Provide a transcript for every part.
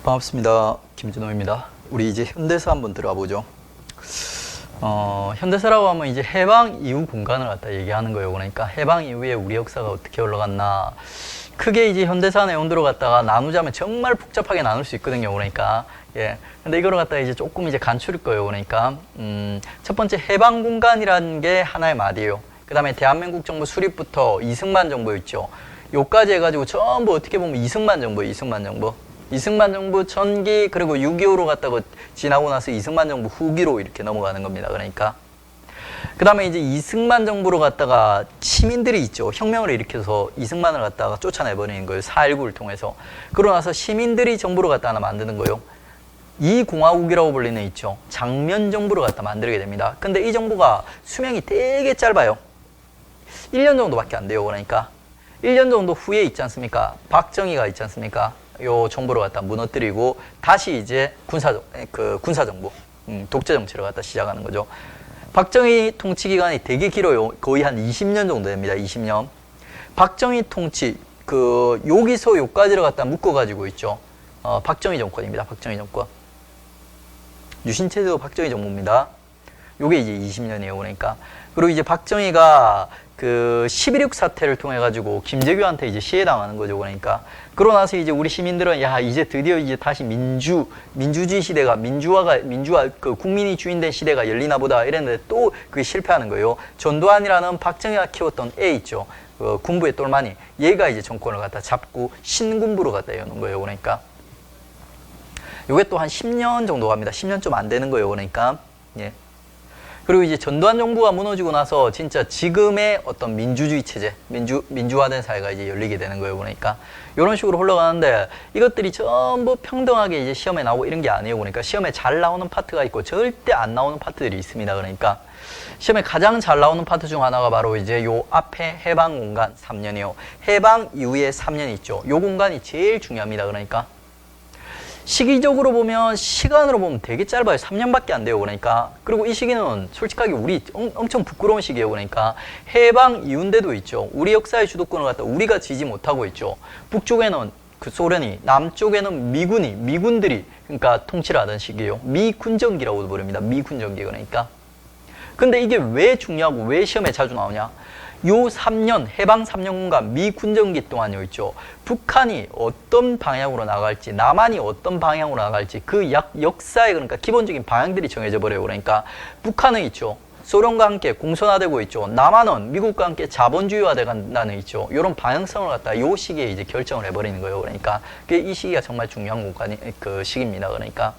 반갑습니다. 김준호입니다. 우리 이제 현대사 한번 들어가 보죠. 현대사라고 하면 이제 해방 이후 공간을 갖다 얘기하는 거예요. 그러니까 해방 이후에 우리 역사가 어떻게 흘러갔나. 크게 이제 현대사 내용들을 갖다가 나누자면 정말 복잡하게 나눌 수 있거든요. 그러니까 근데 이거를 갖다가 이제 조금 이제 간추릴 거예요. 그러니까 첫 번째 해방 공간이라는 게 하나의 말이에요. 그 다음에 대한민국 정부 수립부터 이승만 정부 있죠. 요까지 해가지고 전부 어떻게 보면 이승만 정부예요. 이승만 정부 전기, 그리고 6.25로 갔다가 지나고 나서 이승만 정부 후기로 이렇게 넘어가는 겁니다. 그러니까 그 다음에 이제 이승만 정부로 갔다가 시민들이 있죠. 혁명을 일으켜서 이승만을 갖다가 쫓아내버리는 거예요. 4.19를 통해서. 그러고 나서 시민들이 정부로 갖다 하나 만드는 거예요. 이 공화국이라고 불리는 있죠. 장면 정부를 갖다 만들게 됩니다. 근데 이 정부가 수명이 되게 짧아요. 1년 정도밖에 안 돼요. 그러니까 1년 정도 후에 있지 않습니까? 박정희가 있지 않습니까? 요 정부를 갖다 무너뜨리고 다시 이제 군사정부, 독재 정치를 갖다 시작하는 거죠. 박정희 통치 기간이 되게 길어요. 거의 한 20년 정도 됩니다. 20년. 박정희 통치, 여기서 요까지를 갖다 묶어가지고 있죠. 박정희 정권입니다. 박정희 정권. 유신체제도 박정희 정부입니다. 요게 이제 20년이에요. 그러니까. 그리고 이제 박정희가 11.6 사태를 통해 가지고 김재규한테 이제 시해당하는 거죠. 그러니까. 그러고 나서 이제 우리 시민들은 이제 드디어 이제 다시 민주주의 시대가 국민이 주인된 시대가 열리나 보다 이랬는데 또 그게 실패하는 거예요. 전두환이라는 박정희가 키웠던 애 있죠. 군부의 똘마니. 얘가 이제 정권을 갖다 잡고 신군부로 갖다 여는 거예요. 그러니까. 요게 또 한 10년 정도 갑니다. 10년 좀 안 되는 거예요. 그러니까. 예. 그리고 이제 전두환 정부가 무너지고 나서 진짜 지금의 어떤 민주주의 체제, 민주화된 사회가 이제 열리게 되는 거예요. 그러니까 이런 식으로 흘러가는데 이것들이 전부 평등하게 이제 시험에 나오고 이런 게 아니에요. 그러니까 시험에 잘 나오는 파트가 있고 절대 안 나오는 파트들이 있습니다. 그러니까 시험에 가장 잘 나오는 파트 중 하나가 바로 이제 요 앞에 해방 공간 3년이요. 해방 이후에 3년 있죠. 요 공간이 제일 중요합니다. 그러니까 시기적으로 보면, 시간으로 보면 되게 짧아요. 3년밖에 안 돼요. 그러니까. 그리고 이 시기는 솔직하게 우리 엄청 부끄러운 시기예요. 그러니까 해방 이후인데도 있죠. 우리 역사의 주도권을 갖다 우리가 지지 못하고 있죠. 북쪽에는 소련이, 남쪽에는 미군들이 그러니까 통치를 하던 시기예요. 미군정기라고도 부릅니다. 미군정기. 그러니까. 근데 이게 왜 중요하고 왜 시험에 자주 나오냐? 요 3년, 해방 3년간 미군정기 동안요 있죠. 북한이 어떤 방향으로 나갈지, 남한이 어떤 방향으로 나갈지 그 역사의 그러니까 기본적인 방향들이 정해져 버려요. 그러니까 북한은 있죠. 소련과 함께 공산화되고 있죠. 남한은 미국과 함께 자본주의화돼 간다는 있죠. 이런 방향성을 갖다 요 시기에 이제 결정을 해버리는 거예요. 그러니까 이 시기가 정말 중요한 시기입니다. 그러니까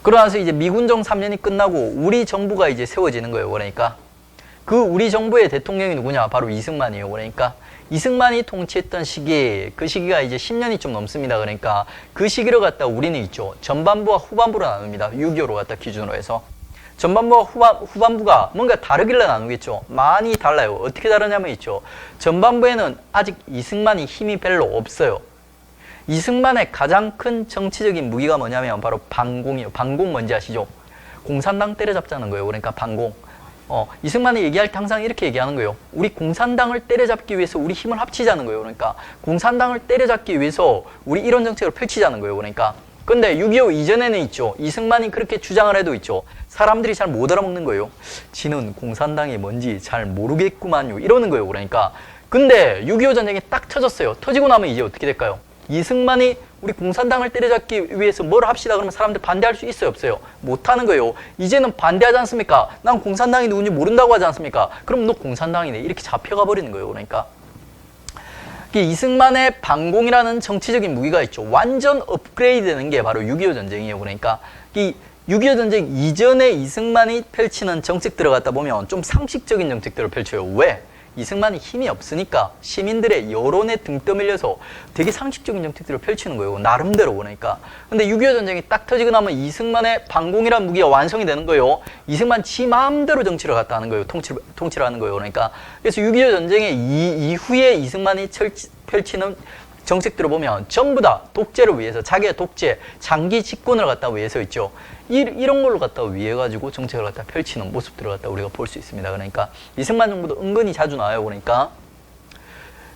그러나서 이제 미군정 3년이 끝나고 우리 정부가 이제 세워지는 거예요. 그러니까. 우리 정부의 대통령이 누구냐? 바로 이승만이에요. 그러니까 이승만이 통치했던 시기, 그 시기가 이제 10년이 좀 넘습니다. 그러니까 그 시기를 갖다 우리는 있죠. 전반부와 후반부로 나눕니다. 6.25로 갖다 기준으로 해서. 전반부와 후반부가 뭔가 다르길래 나누겠죠. 많이 달라요. 어떻게 다르냐면 있죠. 전반부에는 아직 이승만이 힘이 별로 없어요. 이승만의 가장 큰 정치적인 무기가 뭐냐면 바로 반공이에요. 반공 뭔지 아시죠? 공산당 때려잡자는 거예요. 그러니까 반공. 이승만이 얘기할 때 항상 이렇게 얘기하는 거예요. 우리 공산당을 때려잡기 위해서 우리 힘을 합치자는 거예요. 그러니까 공산당을 때려잡기 위해서 우리 이런 정책을 펼치자는 거예요. 그러니까 근데 6.25 이전에는 있죠. 이승만이 그렇게 주장을 해도 있죠. 사람들이 잘 못 알아먹는 거예요. 지는 공산당이 뭔지 잘 모르겠구만요. 이러는 거예요. 그러니까 근데 6.25 전쟁이 딱 터졌어요. 터지고 나면 이제 어떻게 될까요? 이승만이 우리 공산당을 때려잡기 위해서 뭘 합시다 그러면 사람들 반대할 수 있어요? 없어요? 못하는 거예요. 이제는 반대하지 않습니까? 난 공산당이 누군지 모른다고 하지 않습니까? 그럼 너 공산당이네. 이렇게 잡혀가 버리는 거예요. 그러니까 이승만의 반공이라는 정치적인 무기가 있죠. 완전 업그레이드 되는 게 바로 6.25 전쟁이에요. 그러니까 이 6.25 전쟁 이전에 이승만이 펼치는 정책들을 갖다 보면 좀 상식적인 정책들을 펼쳐요. 왜? 이승만이 힘이 없으니까 시민들의 여론에 등 떠밀려서 되게 상식적인 정책들을 펼치는 거예요. 나름대로. 그러니까. 근데 6.25 전쟁이 딱 터지고 나면 이승만의 반공이라는 무기가 완성이 되는 거예요. 이승만 지 마음대로 정치를 갖다 하는 거예요. 통치를 하는 거예요. 그러니까. 그래서 6.25 전쟁의 이후에 이승만이 펼치는 정책들을 보면 전부 다 독재를 위해서, 자기의 독재, 장기 집권을 갖다 위해서 있죠. 이런 걸로 갖다 위해 가지고 정책을 갖다 펼치는 모습들을 갖다 우리가 볼 수 있습니다. 그러니까 이승만 정부도 은근히 자주 나와요. 그러니까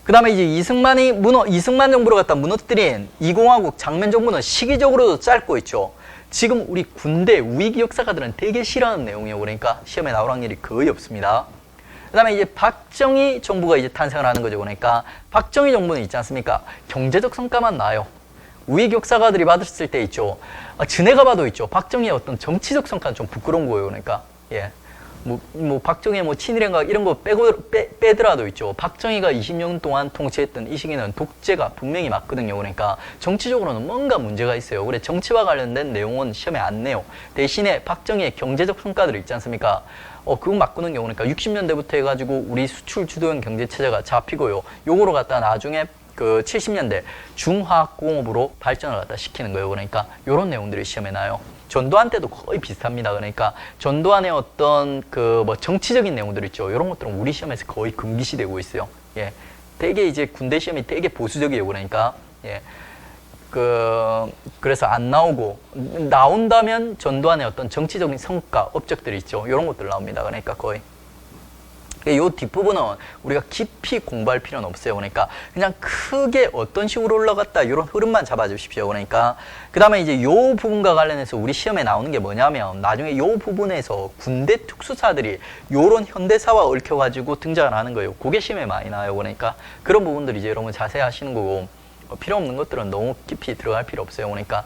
그 다음에 이제 이승만 정부를 갖다 무너뜨린 이공화국 장면 정부는 시기적으로도 짧고 있죠. 지금 우리 군대 우익 역사가들은 되게 싫어하는 내용이에요. 그러니까 시험에 나올 확률이 거의 없습니다. 그 다음에 이제 박정희 정부가 이제 탄생을 하는 거죠. 그러니까 박정희 정부는 있지 않습니까? 경제적 성과만 나요. 우익 역사가들이 받았을 때 있죠. 진해가 봐도 있죠. 박정희의 어떤 정치적 성과는 좀 부끄러운 거예요. 그러니까 예. 박정희의 친일행각 이런 거 빼더라도 있죠. 박정희가 20년 동안 통치했던 이 시기는 독재가 분명히 맞거든요. 그러니까 정치적으로는 뭔가 문제가 있어요. 그래 정치와 관련된 내용은 시험에 안 내요. 대신에 박정희의 경제적 성과들이 있지 않습니까? 그거 맞거든요. 그러니까 60년대부터 해가지고 우리 수출 주도형 경제 체제가 잡히고요. 요거로 갖다 나중에 그 70년대 중화학공업으로 발전을 갖다 시키는 거예요. 그러니까 요런 내용들이 시험에 나요. 전두환 때도 거의 비슷합니다. 그러니까 전두환의 어떤 정치적인 내용들 있죠. 이런 것들은 우리 시험에서 거의 금기시되고 있어요. 예. 되게 이제 군대 시험이 되게 보수적이에요. 그러니까 예. 그래서 안 나오고 나온다면 전두환의 어떤 정치적인 성과, 업적들이 있죠. 이런 것들 나옵니다. 그러니까 거의. 이 뒷부분은 우리가 깊이 공부할 필요는 없어요. 그러니까 그냥 크게 어떤 식으로 올라갔다 이런 흐름만 잡아주십시오. 그러니까 그 다음에 이제 이 부분과 관련해서 우리 시험에 나오는 게 뭐냐면 나중에 이 부분에서 군대 특수사들이 이런 현대사와 얽혀가지고 등장을 하는 거예요. 그게 시험에 많이 나와요. 그러니까 그런 부분들이 이제 여러분 자세히 하시는 거고 필요 없는 것들은 너무 깊이 들어갈 필요 없어요. 그러니까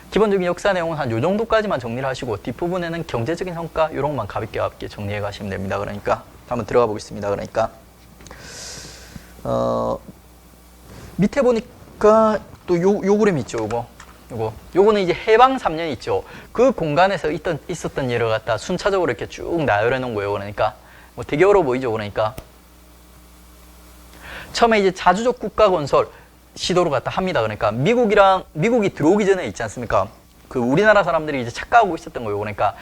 기본적인 역사 내용은 한 요 정도까지만 정리를 하시고 뒷부분에는 경제적인 성과 이런 것만 가볍게 정리해 가시면 됩니다. 그러니까 한번 들어가 보겠습니다. 그러니까 밑에 보니까 또 요 그림 있죠. 요거는 이제 해방 3년 있죠. 그 공간에서 있었던 일을 갖다 순차적으로 이렇게 쭉 나열해 놓은 거예요. 그러니까 되게 어려워 보이죠. 그러니까 처음에 이제 자주적 국가 건설 시도를 갖다 합니다. 그러니까 미국이 들어오기 전에 있지 않습니까? 그 우리나라 사람들이 이제 착각하고 있었던 거예요. 그러니까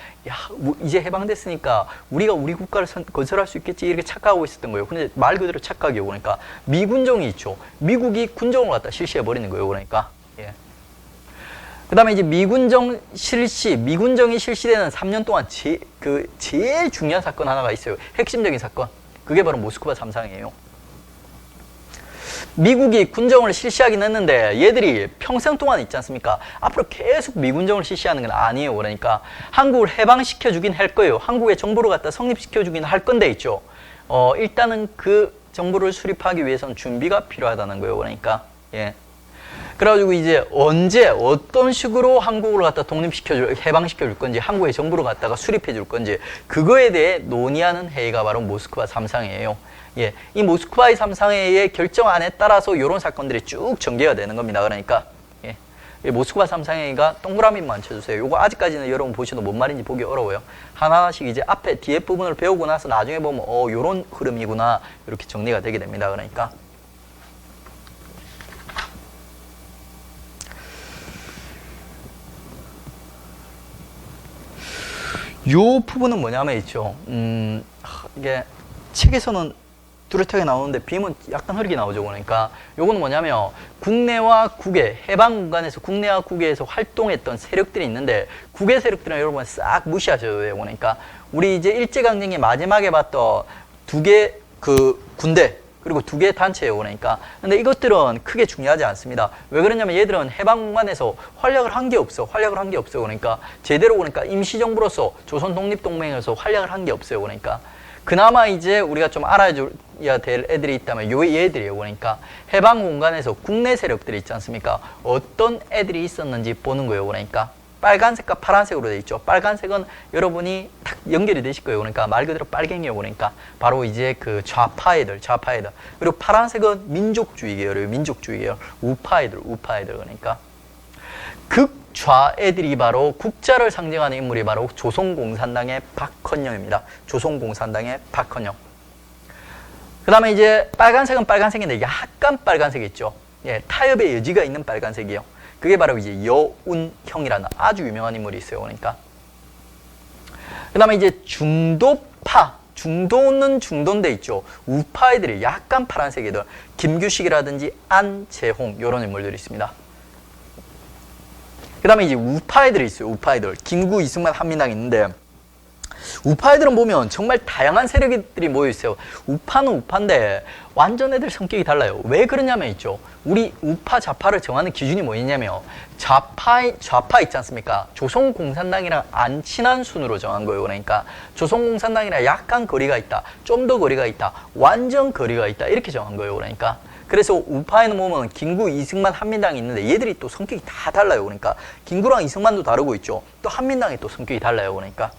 이제 해방됐으니까 우리가 우리 국가를 건설할 수 있겠지 이렇게 착각하고 있었던 거예요. 근데 말 그대로 착각이에요. 그러니까 미군정이 있죠. 미국이 군정을 갖다 실시해 버리는 거예요. 그러니까 예. 그다음에 이제 미군정이 실시되는 3년 동안 제일 중요한 사건 하나가 있어요. 핵심적인 사건. 그게 바로 모스크바 참상이에요. 미국이 군정을 실시하긴 했는데 얘들이 평생 동안 있지 않습니까? 앞으로 계속 미군정을 실시하는 건 아니에요. 그러니까 한국을 해방시켜주긴 할 거예요. 한국의 정부를 갖다 성립시켜주긴 할 건데 있죠. 일단은 그 정부를 수립하기 위해서는 준비가 필요하다는 거예요. 그러니까 예. 그래가지고 이제 언제 어떤 식으로 한국을 갖다 해방시켜줄 건지 한국의 정부를 갖다가 수립해줄 건지 그거에 대해 논의하는 회의가 바로 모스크바 3상회예요. 예, 이 모스크바의 3상회의 결정안에 따라서 이런 사건들이 쭉 전개가 되는 겁니다. 그러니까 예, 모스크바 3상회가 동그라미만 쳐주세요. 이거 아직까지는 여러분 보셔도 뭔 말인지 보기 어려워요. 하나씩 이제 앞에 뒤에 부분을 배우고 나서 나중에 보면 이런 흐름이구나 이렇게 정리가 되게 됩니다. 그러니까 요 부분은 뭐냐면 있죠. 이게 책에서는 뚜렷하게 나오는데 비면 약간 흐리게 나오죠. 그러니까 요거는 뭐냐면 국내와 국외 해방 공간에서 국내와 국외에서 활동했던 세력들이 있는데 국외 세력들은 여러분 싹 무시하셔도 돼요. 그러니까 우리 이제 일제강점기 마지막에 봤던 두 개 군대 그리고 두 개의 단체예요. 그러니까 근데 이것들은 크게 중요하지 않습니다. 왜 그러냐면 얘들은 해방 공간에서 활약을 한 게 없어. 그러니까 제대로 그러니까 임시정부로서 조선 독립동맹에서 활약을 한 게 없어요. 그러니까 그나마 이제 우리가 좀 알아줘야 될 애들이 있다면 얘들이에요. 그러니까 해방 공간에서 국내 세력들이 있지 않습니까? 어떤 애들이 있었는지 보는 거예요. 그러니까 빨간색과 파란색으로 되어 있죠. 빨간색은 여러분이 딱 연결이 되실 거예요. 그러니까 말 그대로 빨갱이에요. 그러니까 바로 이제 그 좌파 애들. 그리고 파란색은 민족주의 계열, 우파 애들. 그러니까 극좌 애들이 바로 국자를 상징하는 인물이 바로 조선공산당의 박헌영입니다. 그 다음에 이제 빨간색은 빨간색인데 약간 빨간색이 있죠. 예, 타협의 여지가 있는 빨간색이요. 그게 바로 이제 여운형이라는 아주 유명한 인물이 있어요. 그러니까 그 다음에 이제 중도파, 중도는 중도인데 있죠. 우파 애들이 약간 파란색 애들, 김규식이라든지 안재홍 이런 인물들이 있습니다. 그 다음에 이제 우파 애들이 있어요. 우파 애들. 김구, 이승만, 한민당이 있는데 우파애들은 보면 정말 다양한 세력들이 모여 있어요. 우파는 우파인데 완전 애들 성격이 달라요. 왜 그러냐면 있죠. 우리 우파 좌파를 정하는 기준이 뭐였냐면 좌파 있지 않습니까? 조선공산당이랑 안 친한 순으로 정한 거예요. 그러니까 조선공산당이랑 약간 거리가 있다, 좀 더 거리가 있다, 완전 거리가 있다 이렇게 정한 거예요. 그러니까 그래서 우파에는 보면 김구, 이승만, 한민당이 있는데 얘들이 또 성격이 다 달라요. 그러니까 김구랑 이승만도 다르고 있죠. 또 한민당이 또 성격이 달라요. 그러니까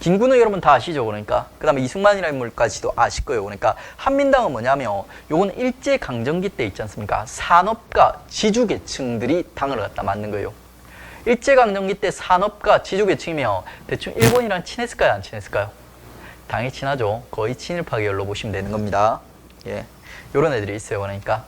김구는 여러분 다 아시죠? 그러니까 그 다음에 이승만이라는 인물까지도 아실 거예요. 그러니까 한민당은 뭐냐면 요건 일제강점기 때 있지 않습니까? 산업가, 지주계층들이 당을 갖다 만든 거예요. 일제강점기 때 산업가, 지주계층이면 대충 일본이랑 친했을까요? 안 친했을까요? 당연히 친하죠. 거의 친일파 계열로 보시면 되는 겁니다. 예, 요런 애들이 있어요. 그러니까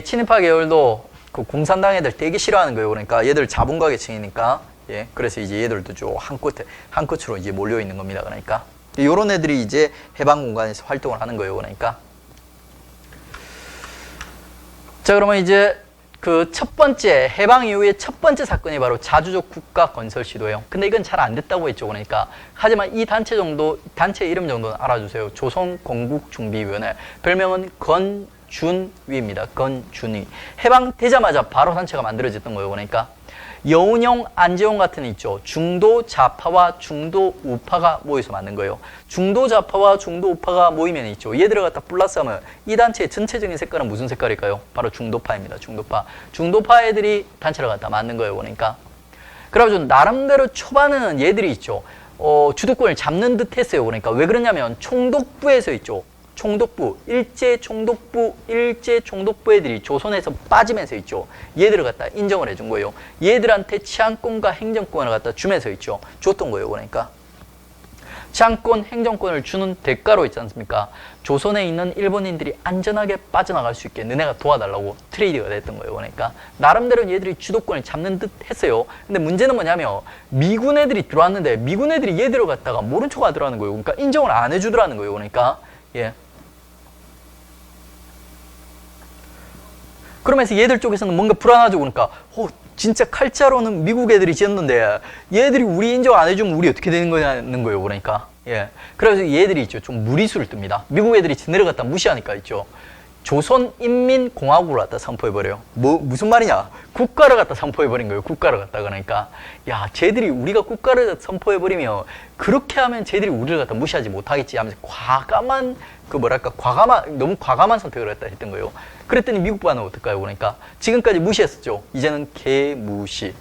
친일파 계열도 그 공산당 애들 되게 싫어하는 거예요. 그러니까 얘들 자본가 계층이니까. 예, 그래서 이제 얘들도 좀 한 끝으로 이제 몰려 있는 겁니다. 그러니까 이런 애들이 이제 해방 공간에서 활동을 하는 거예요. 그러니까 자, 그러면 이제 그 첫 번째 해방 이후에 첫 번째 사건이 바로 자주적 국가 건설 시도예요. 근데 이건 잘 안 됐다고 했죠. 그러니까 하지만 이 단체 이름 정도는 알아주세요. 조선건국준비위원회, 별명은 건준위입니다. 건준위. 해방되자마자 바로 단체가 만들어졌던 거예요. 그러니까 여운형, 안재홍 같은 애 있죠. 중도 좌파와 중도 우파가 모여서 만든 거예요. 중도 좌파와 중도 우파가 모이면 있죠. 얘들을 갖다 플러스하면 이 단체의 전체적인 색깔은 무슨 색깔일까요? 바로 중도파입니다. 중도파. 중도파 애들이 단체를 갖다 만든 거예요. 그러니까 그래가지고 나름대로 초반에는 얘들이 있죠. 주도권을 잡는 듯 했어요. 그러니까 왜 그러냐면 총독부에서 있죠. 총독부, 일제 총독부 애들이 조선에서 빠지면서 있죠. 얘들을 갖다 인정을 해준 거예요. 얘들한테 치안권과 행정권을 갖다 주면서 있죠. 줬던 거예요. 그러니까 치안권, 행정권을 주는 대가로 있지 않습니까? 조선에 있는 일본인들이 안전하게 빠져나갈 수 있게 너네가 도와달라고 트레이드가 됐던 거예요. 그러니까 나름대로 얘들이 주도권을 잡는 듯 했어요. 근데 문제는 뭐냐면 미군 애들이 들어왔는데 미군 애들이 얘들을 갖다가 모른 척 하더라는 거예요. 그러니까 인정을 안 해주더라는 거예요. 그러니까 예. 그러면서 얘들 쪽에서는 뭔가 불안하죠. 그러니까 진짜 칼자루는 미국 애들이 지었는데 얘들이 우리 인정 안 해주면 우리 어떻게 되는 거냐는 거예요. 그러니까 예. 그래서 얘들이 있죠. 좀 무리수를 뜹니다. 미국 애들이 내려갔다 무시하니까 있죠. 조선인민공화국을 갖다 선포해버려요. 무슨 말이냐? 국가를 갖다 선포해버린 거예요. 국가를 갖다. 그러니까 야, 쟤들이 우리가 국가를 선포해버리면 그렇게 하면 쟤들이 우리를 갖다 무시하지 못하겠지 하면서 너무 과감한 선택을 했다 했던 거예요. 그랬더니 미국 반은 어떨까요? 그러니까 지금까지 무시했었죠. 이제는 개무시.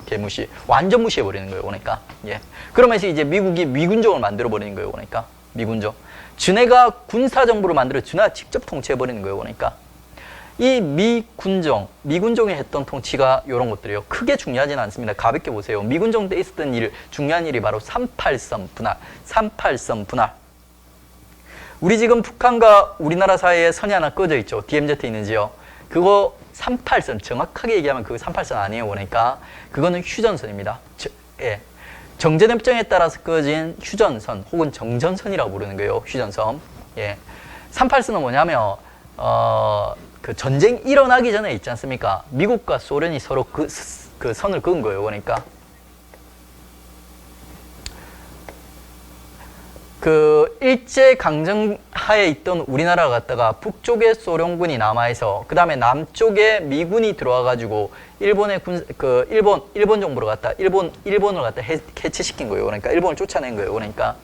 완전 무시해버리는 거예요. 그러니까 예. 그러면서 이제 미국이 미군정을 만들어버리는 거예요. 그러니까 미군정. 준해가 군사정부를 만들어 준해가 직접 통치해버리는 거예요. 그러니까 이 미군정이 했던 통치가 이런 것들이에요. 크게 중요하지는 않습니다. 가볍게 보세요. 미군정 때 있었던 중요한 일이 바로 38선 분할. 우리 지금 북한과 우리나라 사이에 선이 하나 꺼져 있죠. DMZ 있는지요. 그거 38선, 정확하게 얘기하면 그 38선 아니에요. 그러니까 그거는 휴전선입니다. 예. 정전협정에 따라서 꺼진 휴전선 혹은 정전선이라고 부르는 거예요. 휴전선. 예. 38선은 뭐냐면 그 전쟁 일어나기 전에 있지 않습니까? 미국과 소련이 서로 그 선을 그은 거예요. 그러니까 그 일제 강점 하에 있던 우리나라가 갖다가 북쪽에 소련군이 남아있어 그 다음에 남쪽에 미군이 들어와 가지고 일본 정부를 갖다 일본을 갖다 해체시킨 거예요. 그러니까 일본을 쫓아낸 거예요. 그러니까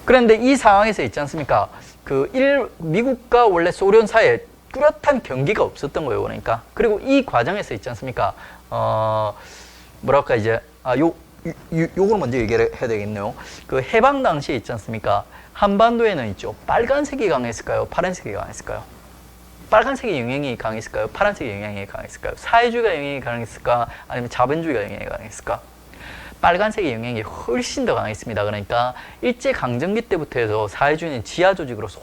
그런데 이 상황에서 있지 않습니까? 미국과 원래 소련 사이에 뚜렷한 경기가 없었던 거예요. 그러니까 그리고 이 과정에서 있지 않습니까? 요걸 먼저 얘기를 해야 되겠네요. 그 해방 당시에 있지 않습니까? 한반도에는 있죠. 빨간색이 강했을까요? 파란색이 강했을까요? 빨간색의 영향이 강했을까요? 파란색의 영향이 강했을까요? 사회주의가 영향이 강했을까? 아니면 자본주의가 영향이 강했을까? 빨간색의 영향이 훨씬 더 강했습니다. 그러니까 일제강점기 때부터 해서 사회주의는 지하 조직으로서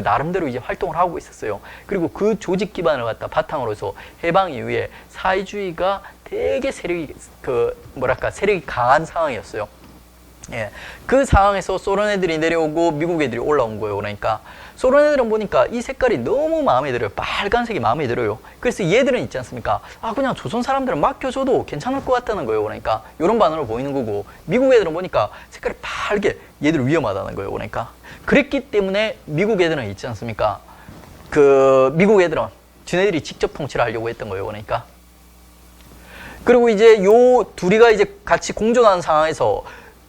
나름대로 이제 활동을 하고 있었어요. 그리고 그 조직 기반을 갖다 바탕으로서 해방 이후에 사회주의가 되게 세력이 강한 상황이었어요. 예, 그 상황에서 소련 애들이 내려오고 미국 애들이 올라온 거예요. 그러니까 소련 애들은 보니까 이 색깔이 너무 마음에 들어요. 빨간색이 마음에 들어요. 그래서 얘들은 있지 않습니까? 아, 그냥 조선 사람들은 맡겨줘도 괜찮을 것 같다는 거예요. 그러니까 이런 반응을 보이는 거고, 미국 애들은 보니까 색깔이 빨개, 얘들 위험하다는 거예요. 그러니까 그랬기 때문에 미국 애들은 있지 않습니까? 미국 애들은 지네들이 직접 통치를 하려고 했던 거예요. 그러니까 그리고 이제 요 둘이가 이제 같이 공존하는 상황에서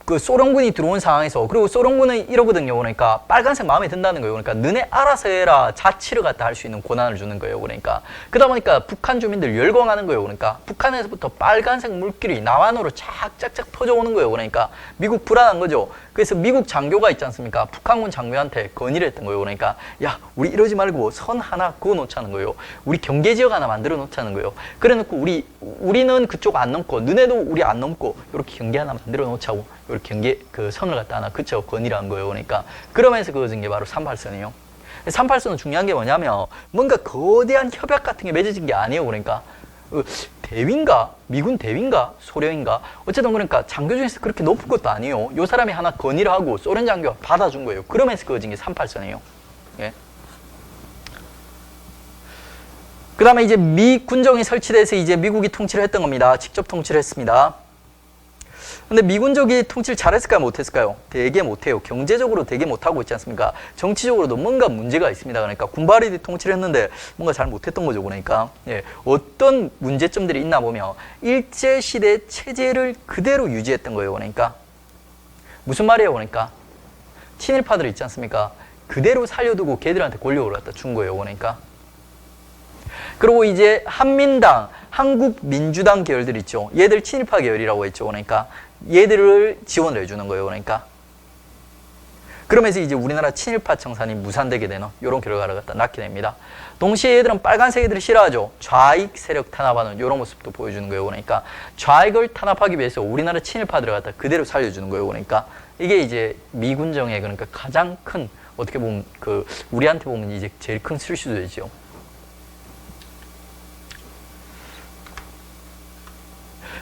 소련군이 들어온 상황에서, 그리고 소련군은 이러거든요. 그러니까 빨간색 마음에 든다는 거예요. 그러니까 너네 알아서 해라, 자치를 갖다 할 수 있는 권한을 주는 거예요. 그러니까 그러다 보니까 북한 주민들 열광하는 거예요. 그러니까 북한에서부터 빨간색 물길이 남한으로 쫙쫙쫙 퍼져오는 거예요. 그러니까 미국 불안한 거죠. 그래서 미국 장교가 있지 않습니까? 북한군 장교한테 건의를 했던 거예요. 그러니까 야, 우리 이러지 말고 선 하나 그어 놓자는 거예요. 우리 경계지역 하나 만들어 놓자는 거예요. 그래 놓고 우리는 그쪽 안 넘고 너네도 우리 안 넘고 이렇게 경계 하나 만들어 놓자고, 이렇게 경계 선을 갖다 하나 그쳐 건의를 한 거예요. 그러니까 그러면서 그어진 게 바로 38선이에요. 38선은 중요한 게 뭐냐면 뭔가 거대한 협약 같은 게 맺어진 게 아니에요. 그러니까 대위인가? 미군 대위인가? 소련인가? 어쨌든 그러니까 장교 중에서 그렇게 높은 것도 아니에요. 요 사람이 하나 건의를 하고 소련 장교가 받아준 거예요. 그러면서 그어진 게 38선이에요. 예. 그 다음에 이제 미 군정이 설치돼서 이제 미국이 통치를 했던 겁니다. 직접 통치를 했습니다. 근데 미군족이 통치를 잘했을까요? 못했을까요? 되게 못해요. 경제적으로 되게 못하고 있지 않습니까? 정치적으로도 뭔가 문제가 있습니다. 그러니까 군발이 통치를 했는데 뭔가 잘 못했던 거죠. 그러니까 어떤 문제점들이 있나 보면 일제시대 체제를 그대로 유지했던 거예요. 그러니까 무슨 말이에요? 그러니까 친일파들 있지 않습니까? 그대로 살려두고 걔들한테 권력을 갖다 준 거예요. 그러니까 그리고 이제 한민당, 한국민주당 계열들 있죠. 얘들 친일파 계열이라고 했죠. 그러니까 얘들을 지원을 해주는 거예요. 그러니까 그러면서 이제 우리나라 친일파 청산이 무산되게 되는 이런 결과를 갖다 낳게 됩니다. 동시에 얘들은 빨간색 애들을 싫어하죠. 좌익 세력 탄압하는 이런 모습도 보여주는 거예요. 그러니까 좌익을 탄압하기 위해서 우리나라 친일파들을 갖다 그대로 살려주는 거예요. 그러니까 이게 이제 미군정의 그러니까 가장 큰, 어떻게 보면 우리한테 보면 이제 제일 큰 실수도 되죠.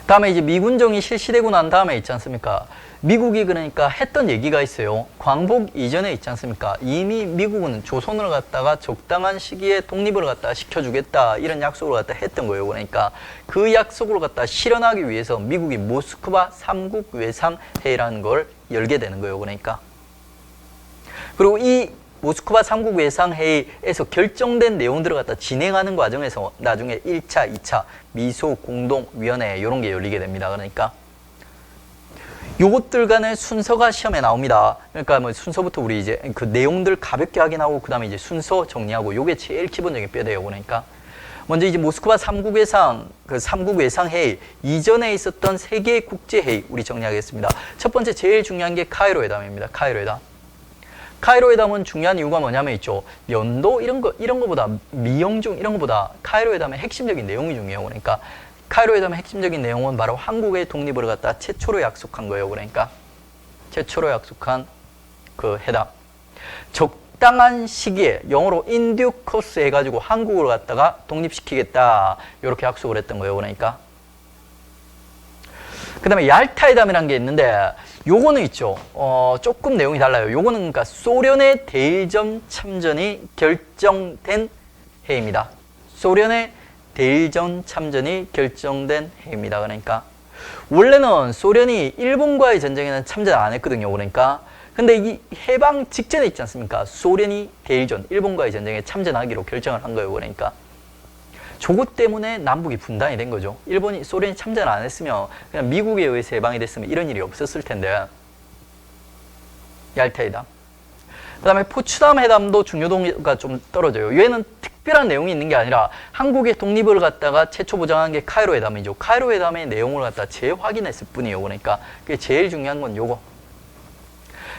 다음에 이제 미군정이 실시되고 난 다음에 있지 않습니까? 미국이 그러니까 했던 얘기가 있어요. 광복 이전에 있지 않습니까? 이미 미국은 조선을 갖다가 적당한 시기에 독립을 갖다 시켜주겠다, 이런 약속을 갖다 했던 거예요. 그러니까 그 약속을 갖다 실현하기 위해서 미국이 모스크바 3국 외상 회의라는 걸 열게 되는 거예요. 그러니까 그리고 이 모스크바 3국 외상회의에서 결정된 내용들을 갖다 진행하는 과정에서 나중에 1차, 2차 미소 공동위원회 이런 게 열리게 됩니다. 그러니까 요것들 간의 순서가 시험에 나옵니다. 그러니까 뭐 순서부터 우리 이제 그 내용들 가볍게 확인하고 그 다음에 이제 순서 정리하고 요게 제일 기본적인 뼈대예요. 그러니까 먼저 이제 모스크바 3국 외상, 그 3국 외상회의 이전에 있었던 세계 국제회의 우리 정리하겠습니다. 첫 번째 제일 중요한 게 카이로 회담입니다. 카이로 회담. 카이로 회담은 중요한 이유가 뭐냐면 있죠. 연도 이런 거보다 미영중 이런 거보다 카이로 회담의 핵심적인 내용이 중요해요. 그러니까 카이로 회담의 핵심적인 내용은 바로 한국의 독립을 갖다 최초로 약속한 거예요. 그러니까 최초로 약속한 그 회담. 적당한 시기에 영어로 in due course 해가지고 한국을 갖다가 독립시키겠다 이렇게 약속을 했던 거예요. 그러니까 그 다음에 얄타 회담이라는 게 있는데 요거는 있죠. 조금 내용이 달라요. 요거는 그러니까 소련의 대일전 참전이 결정된 회의입니다. 소련의 대일전 참전이 결정된 회의입니다. 그러니까 원래는 소련이 일본과의 전쟁에는 참전 안 했거든요. 그러니까 근데 이 해방 직전에 있지 않습니까? 소련이 대일전, 일본과의 전쟁에 참전하기로 결정을 한 거예요. 그러니까 저것 때문에 남북이 분단이 된 거죠. 소련이 참전 안 했으면 그냥 미국에 의해서 해방이 됐으면 이런 일이 없었을 텐데. 얄타 회담. 그 다음에 포츠담 회담도 중요도가 좀 떨어져요. 얘는 특별한 내용이 있는 게 아니라 한국의 독립을 갖다가 최초 보장한 게 카이로 회담이죠. 카이로 회담의 내용을 갖다 재확인했을 뿐이에요. 그러니까 그게 제일 중요한 건 요거.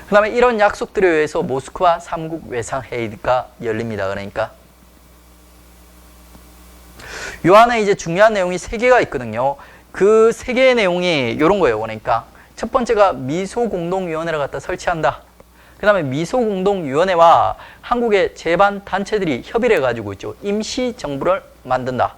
그 다음에 이런 약속들에 의해서 모스크바 3국 외상회의가 열립니다. 그러니까 요 안에 이제 중요한 내용이 3개가 있거든요. 그 3개의 내용이 이런 거예요. 그러니까 첫 번째가 미소공동위원회를 갖다 설치한다. 그 다음에 미소공동위원회와 한국의 제반 단체들이 협의를 해가지고 있죠. 임시정부를 만든다.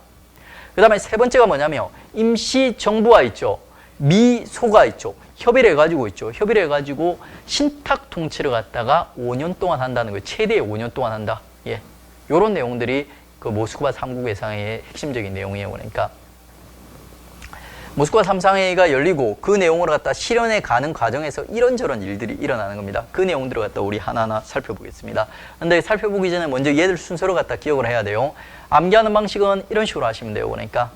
그 다음에 세 번째가 뭐냐면 임시정부가 있죠. 미소가 있죠. 협의를 해가지고 있죠. 협의를 해가지고 신탁 통치를 갖다가 5년 동안 한다는 거예요. 최대 5년 동안 한다. 예. 요런 내용들이 그 모스크바 3국 회상회의 핵심적인 내용이에요. 그러니까 모스크바 3상회의가 열리고 그 내용을 갖다 실현해 가는 과정에서 이런저런 일들이 일어나는 겁니다. 그 내용들을 갖다 우리 하나하나 살펴보겠습니다. 근데 살펴보기 전에 먼저 얘들 순서를 갖다 기억을 해야 돼요. 암기하는 방식은 이런 식으로 하시면 돼요. 그러니까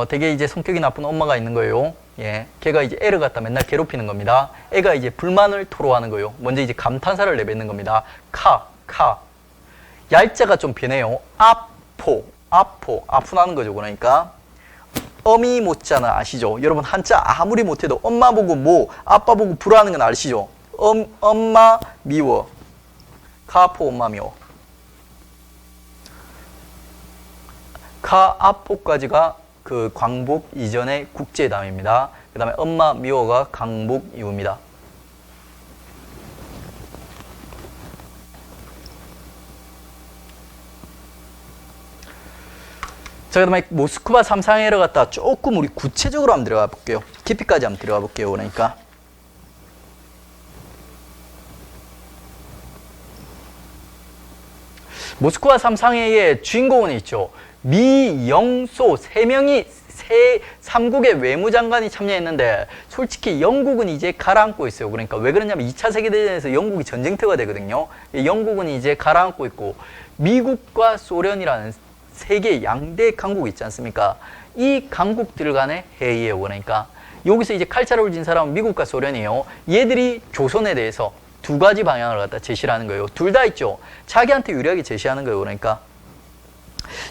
되게 이제 성격이 나쁜 엄마가 있는 거예요. 예, 걔가 이제 애를 갖다 맨날 괴롭히는 겁니다. 애가 이제 불만을 토로하는 거예요. 먼저 이제 감탄사를 내뱉는 겁니다. 얄자가 좀 변해요. 아프나는 거죠. 그러니까 어미 못자는 아시죠? 여러분 한자 아무리 못해도 엄마 보고 뭐, 아빠 보고 불하는 건 아시죠? 엄마 미워. 가포 엄마 미워. 아포까지가 그 광복 이전의 국제담입니다. 그 다음에 엄마 미워가 강복 이후입니다. 자, 그 다음에 모스크바 3상회의를 갖다 조금 우리 구체적으로 한번 들어가 볼게요. 깊이까지 한번 들어가 볼게요. 그러니까 모스크바 3상회의의 주인공은 있죠. 미, 영, 소 3명이 3국의 외무장관이 참여했는데 솔직히 영국은 이제 가라앉고 있어요. 그러니까 왜 그러냐면 2차 세계대전에서 영국이 전쟁터가 되거든요. 영국은 이제 가라앉고 있고 미국과 소련이라는 세계 양대 강국이 있지 않습니까? 이 강국들 간의 회의예요. 그러니까 여기서 이제 칼자루를 진 사람은 미국과 소련이에요. 얘들이 조선에 대해서 두 가지 방향을 갖다 제시를 하는 거예요. 둘 다 있죠. 자기한테 유리하게 제시하는 거예요. 그러니까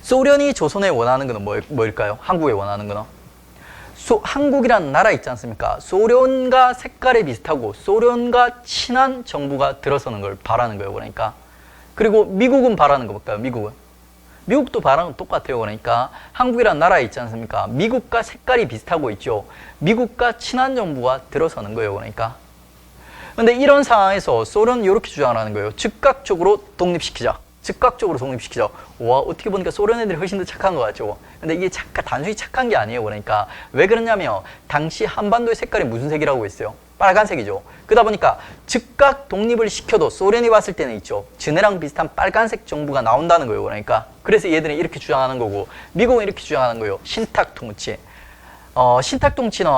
소련이 조선에 원하는 거는 뭘까요? 한국에 원하는 거는? 한국이라는 나라 있지 않습니까? 소련과 색깔이 비슷하고 소련과 친한 정부가 들어서는 걸 바라는 거예요. 그러니까 그리고 미국은 바라는 거 볼까요? 미국도 바라는 건 똑같아요. 그러니까 한국이라는 나라 있지 않습니까? 미국과 색깔이 비슷하고 있죠. 미국과 친한 정부가 들어서는 거예요. 그러니까 근데 이런 상황에서 소련은 이렇게 주장하는 거예요. 즉각적으로 독립시키자. 와, 어떻게 보니까 소련 애들이 훨씬 더 착한 것 같죠. 근데 이게 단순히 착한 게 아니에요. 그러니까 왜 그러냐면 당시 한반도의 색깔이 무슨 색이라고 했어요? 빨간색이죠. 그러다 보니까 즉각 독립을 시켜도 소련이 봤을 때는 있죠. 전에랑 비슷한 빨간색 정부가 나온다는 거예요. 그러니까 그래서 얘들은 이렇게 주장하는 거고 미국은 이렇게 주장하는 거예요. 신탁 통치. 신탁 통치는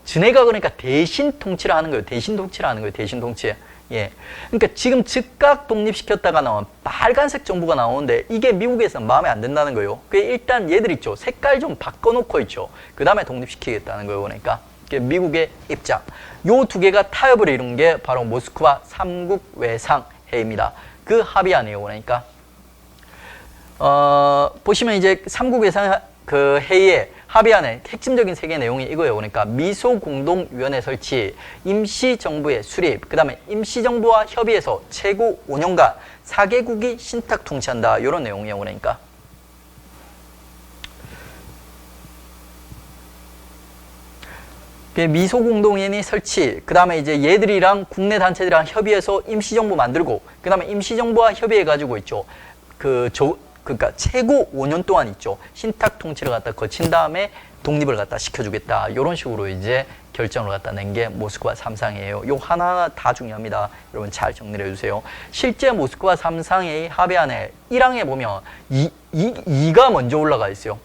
전해가 그러니까 대신 통치를 하는 거예요. 대신 통치. 예. 그러니까 지금 즉각 독립시켰다가 나온 빨간색 정부가 나오는데 이게 미국에서는 마음에 안 든다는 거예요. 일단 얘들 있죠. 색깔 좀 바꿔놓고 있죠. 그 다음에 독립시키겠다는 거예요. 그러니까 미국의 입장. 요 두 개가 타협을 이룬 게 바로 모스크바 3국 외상 회의입니다. 그 합의안이에요. 그러니까 보시면 이제 3국 외상 그 회의의 합의안의 핵심적인 세 개 내용이 이거예요. 그러니까 미소공동위원회 설치, 임시정부의 수립, 그 다음에 임시정부와 협의해서 최고 5년간 4개국이 신탁 통치한다. 이런 내용이에요. 그러니까 미소공동위원회 설치, 그 다음에 이제 얘들이랑 국내 단체들이랑 협의해서 임시정부 만들고, 그 다음에 임시정부와 협의해가지고 있죠. 그러니까 최고 5년 동안 있죠. 신탁 통치를 갖다 거친 다음에 독립을 갖다 시켜주겠다. 이런 식으로 이제 결정을 갖다 낸 게 모스크바 3상회의예요. 요 하나하나 다 중요합니다. 여러분 잘 정리를 해주세요. 실제 모스크바 3상회의 합의안에 1항에 보면 2가 먼저 올라가 있어요.